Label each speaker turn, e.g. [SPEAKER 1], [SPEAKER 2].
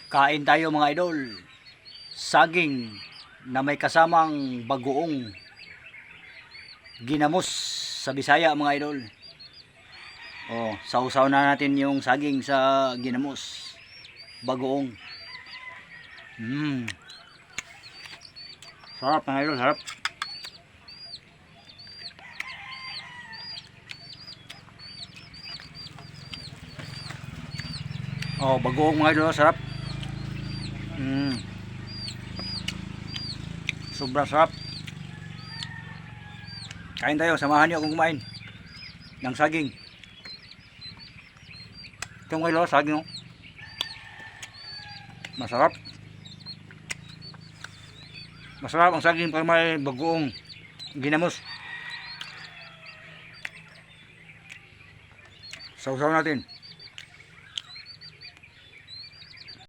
[SPEAKER 1] Kain tayo mga idol. Saging na may kasamang bagoong ginamos sa Bisaya mga idol. Oh, sausaw na natin yung saging sa ginamos. Bagoong. Sarap mga idol, sarap. Oh, bagoong mga idol, sarap. Sobrang sarap. Kain tayo, samahan niyo akong kumain ng saging. Ito mga idol, saging oh. Masarap. Masarap ang saging pag may bagoong ginamos. Sausaw natin.